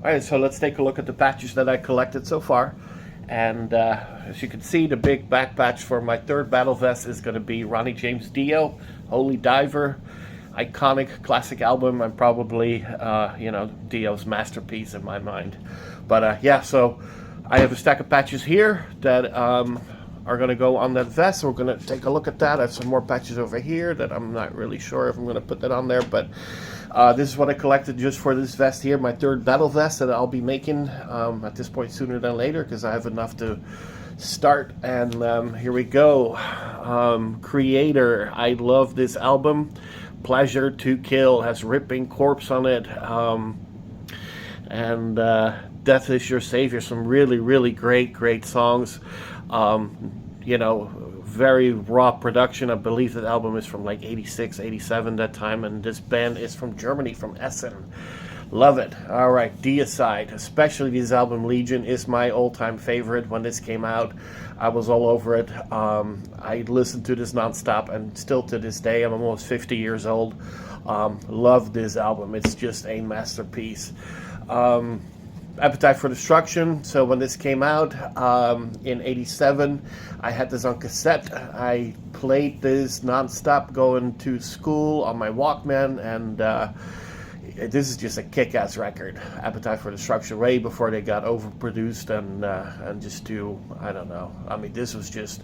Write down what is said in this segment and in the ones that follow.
All right, so let's take a look at the patches that I collected so far. And as you can see, the big back patch for my third battle vest is going to be Ronnie James Dio, Holy Diver. Iconic classic album, and probably, Dio's masterpiece in my mind. But yeah, so I have a stack of patches here that are going to go on that vest. So we're going to take a look at that. I have some more patches over here that I'm not really sure if I'm going to put that on there, but this is what I collected just for this vest here, my third battle vest that I'll be making at this point sooner than later, because I have enough to start. And here we go. Creator, I love this album. Pleasure to Kill has Ripping Corpse on it, and Death is Your Savior. Some really, really great songs. Very raw production. I believe that album is from like 86, 87 that time, and this band is from Germany, from Essen. Love it. All right, Deicide, especially this album Legion is my all-time favorite. When this came out, I was all over it. I listened to this nonstop, and still to this day, I'm almost 50 years old. Love this album. It's just a masterpiece. Appetite for Destruction. So when this came out in 87, I had this on cassette. I played this nonstop going to school on my Walkman, and this is just a kick-ass record. Appetite for Destruction, way before they got overproduced and just I don't know. I mean, this was just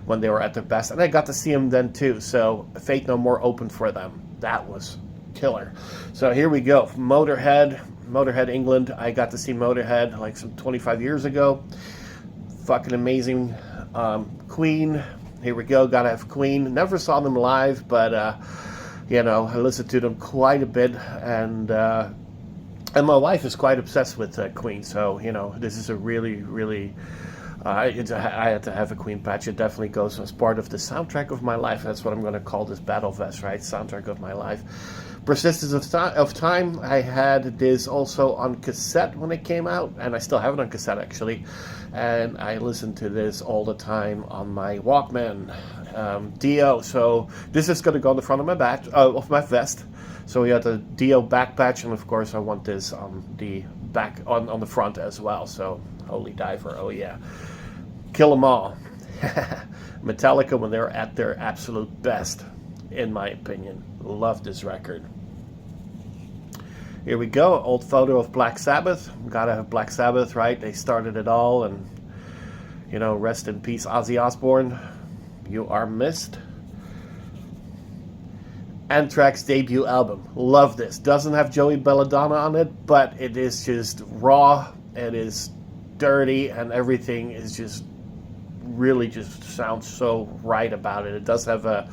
when they were at their best, and I got to see them then too. So Faith No More opened for them. That was killer. So here we go. Motorhead, England. I got to see Motorhead like some 25 years ago. Fucking amazing. Queen. Here we go. Gotta have Queen. Never saw them live, but I listened to them quite a bit, and my wife is quite obsessed with Queen. So this is a really. I had to have a Queen patch. It definitely goes as part of the soundtrack of my life. That's what I'm going to call this battle vest, right? Soundtrack of my life. Persistence of Time. I had this also on cassette when it came out, and I still have it on cassette actually. And I listened to this all the time on my Walkman. Dio. So this is going to go on the front of my back of my vest. So we got the Dio back patch, and of course I want this on the back on the front as well. So Holy Diver. Oh yeah. Kill 'Em All. Metallica when they're at their absolute best, in my opinion. Love this record. Here we go. Old photo of Black Sabbath. Gotta have Black Sabbath, right? They started it all, and rest in peace, Ozzy Osbourne. You are missed. Anthrax debut album. Love this. Doesn't have Joey Belladonna on it, but it is just raw. It is dirty, and everything is just really just sounds so right about it. It does have an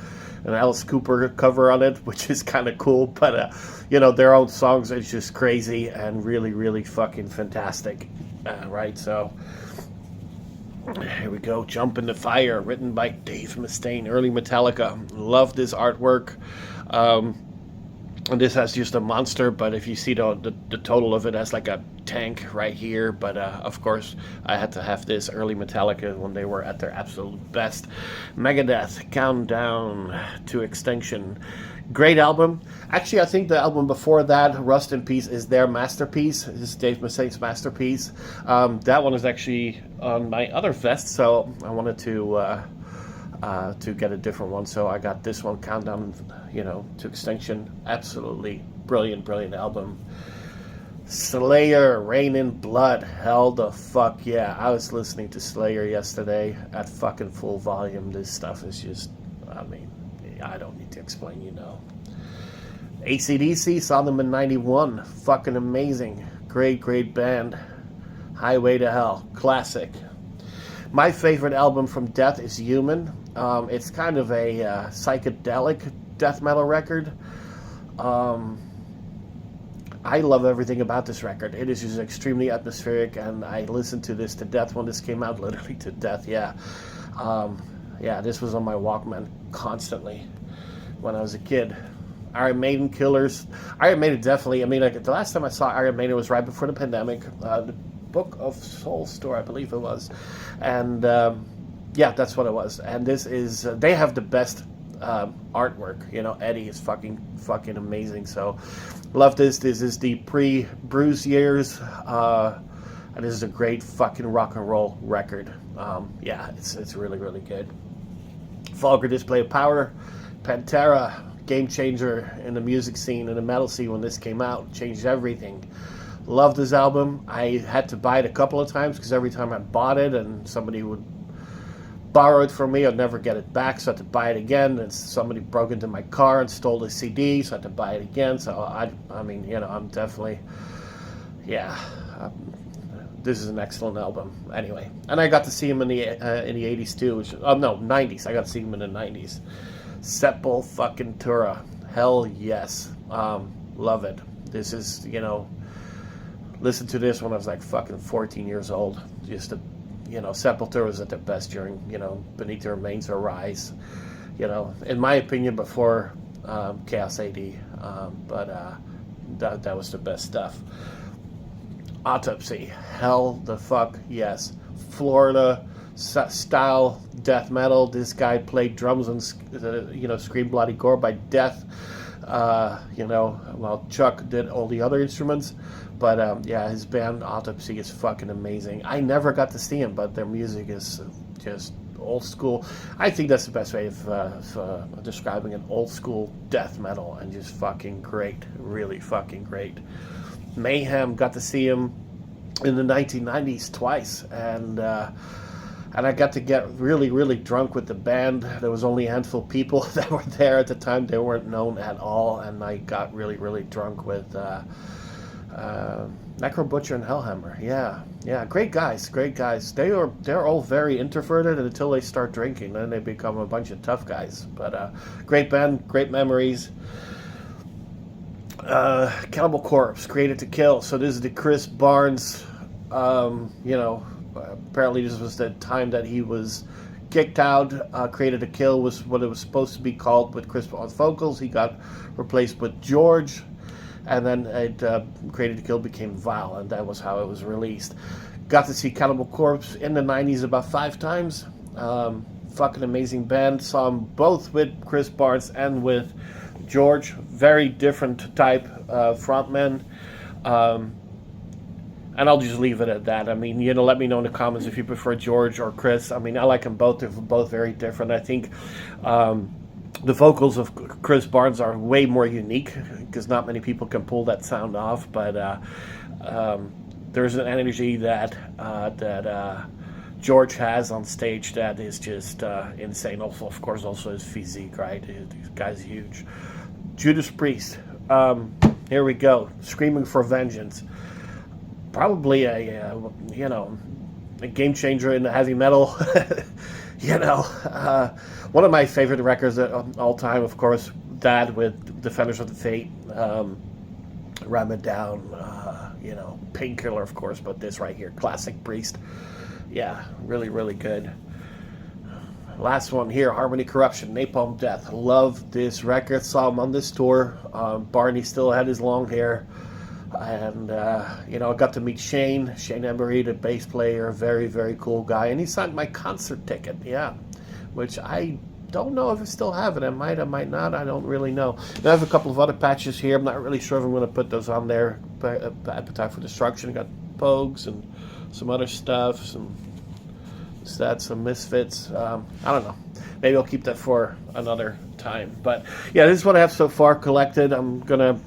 Alice Cooper cover on it, which is kind of cool, but their own songs is just crazy and really fucking fantastic, right? So here we go. Jump in the Fire, written by Dave Mustaine, early Metallica. Love this artwork. And this has just a monster, but if you see the total of it has like a tank right here. But of course, I had to have this early Metallica when they were at their absolute best. Megadeth, Countdown to Extinction. Great album. Actually, I think the album before that, Rust in Peace, is their masterpiece. This is Dave Mustaine's masterpiece. That one is actually on my other vest, so I wanted to get a different one, so I got this one, Countdown, to Extinction. Absolutely brilliant album. Slayer, Rain in Blood. Hell the fuck yeah. I was listening to Slayer yesterday at fucking full volume. This stuff is just, I don't need to explain, AC/DC, saw them in 91. Fucking amazing. Great band. Highway to Hell. Classic. My favorite album from Death is Human. It's kind of a psychedelic death metal record. I love everything about this record. It is just extremely atmospheric, and I listened to this to death when this came out, literally to death, yeah. This was on my Walkman constantly when I was a kid. Iron Maiden, Killers. Iron Maiden definitely, the last time I saw Iron Maiden was right before the pandemic. The Book of Souls tour, I believe it was. And that's what it was. And this is, they have the best artwork. You know, Eddie is fucking amazing. So love this. This is the pre-Bruce years, and this is a great fucking rock and roll record. Yeah, it's really, really good. Vulgar Display of Power, Pantera, game changer in the music scene and the metal scene when this came out. Changed everything. Love this album. I had to buy it a couple of times because every time I bought it and somebody would borrow it from me, I'd never get it back, so I had to buy it again. And somebody broke into my car and stole the CD, so I had to buy it again. So I mean, you know, I'm definitely, yeah. This is an excellent album. Anyway, and I got to see him in the 80s too. Which, no, 90s. I got to see him in the 90s. Sepultura. Hell yes. Love it. This is, you know, listen to this when I was like fucking 14 years old. Just to, you know, Sepultura was at their best during, you know, Beneath the Remains or Rise. You know, in my opinion, before Chaos AD. But that was the best stuff. Autopsy, hell the fuck yes. Florida style death metal. This guy played drums and you know, Scream Bloody Gore by Death. You know, while Chuck did all the other instruments. But yeah, his band Autopsy is fucking amazing. I never got to see him, but their music is just old school. I think that's the best way of describing an old school death metal, and just fucking great, really fucking great. Mayhem, got to see him in the 1990s twice, and I got to get really, really drunk with the band. There was only a handful of people that were there at the time. They weren't known at all, and I got really, really drunk with Necro Butcher and Hellhammer. Yeah, great guys. They're all very introverted until they start drinking. Then they become a bunch of tough guys. But great band, great memories. Cannibal Corpse, Created to Kill. So this is the Chris Barnes, you know, apparently this was the time that he was kicked out. Created to Kill was what it was supposed to be called with Chris Barnes vocals. He got replaced with George, and then Created to Kill became Vile, and that was how it was released. Got to see Cannibal Corpse in the 90s about 5 times. Fucking amazing band. Saw them both with Chris Barnes and with George. Very different type frontmen. And I'll just leave it at that. I mean, you know, let me know in the comments if you prefer George or Chris. I mean, I like them both. They're both very different. I think the vocals of Chris Barnes are way more unique because not many people can pull that sound off. But there's an energy that George has on stage that is just insane. Also, of course, also his physique, right? This guy's huge. Judas Priest. Here we go. Screaming for Vengeance. Probably a you know, a game changer in heavy metal. You know, one of my favorite records of all time, of course, that with Defenders of the Fate, Ram It Down, you know, Painkiller, of course, but this right here, classic Priest. Yeah, really, really good. Last one here, Harmony Corruption, Napalm Death. Love this record. Saw him on this tour. Barney still had his long hair. And, you know, I got to meet Shane Embury, the bass player, very, very cool guy. And he signed my concert ticket, yeah, which I don't know if I still have it. I might not. I don't really know. And I have a couple of other patches here. I'm not really sure if I'm going to put those on there. Appetite for Destruction. I got Pogues and some other stuff, some stats, some Misfits. I don't know. Maybe I'll keep that for another time. But, yeah, this is what I have so far collected. I'm going to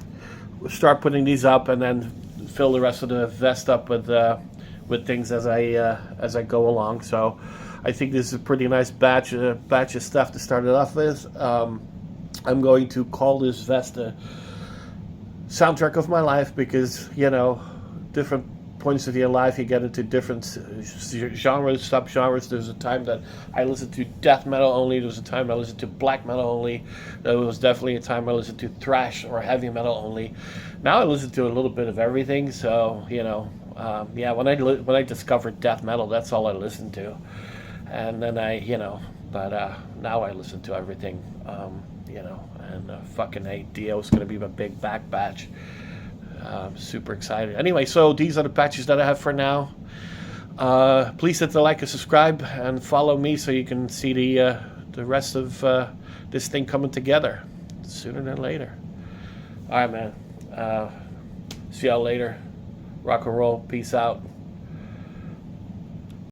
start putting these up and then fill the rest of the vest up with things as I go along. So I think this is a pretty nice batch of stuff to start it off with. I'm going to call this vest a soundtrack of my life because, you know, different points of your life you get into different genres, subgenres. There's a time that I listened to death metal only. There was a time I listened to black metal only. There was definitely a time I listened to thrash or heavy metal only. Now I listen to a little bit of everything. So, you know, yeah, when I discovered death metal, that's all I listened to. And then but now I listen to everything, you know, and fucking Dio is going to be my big back batch. I'm super excited. Anyway, so these are the patches that I have for now. Please hit the like and subscribe and follow me so you can see the rest of this thing coming together sooner than later. All right, man. See y'all later. Rock and roll. Peace out.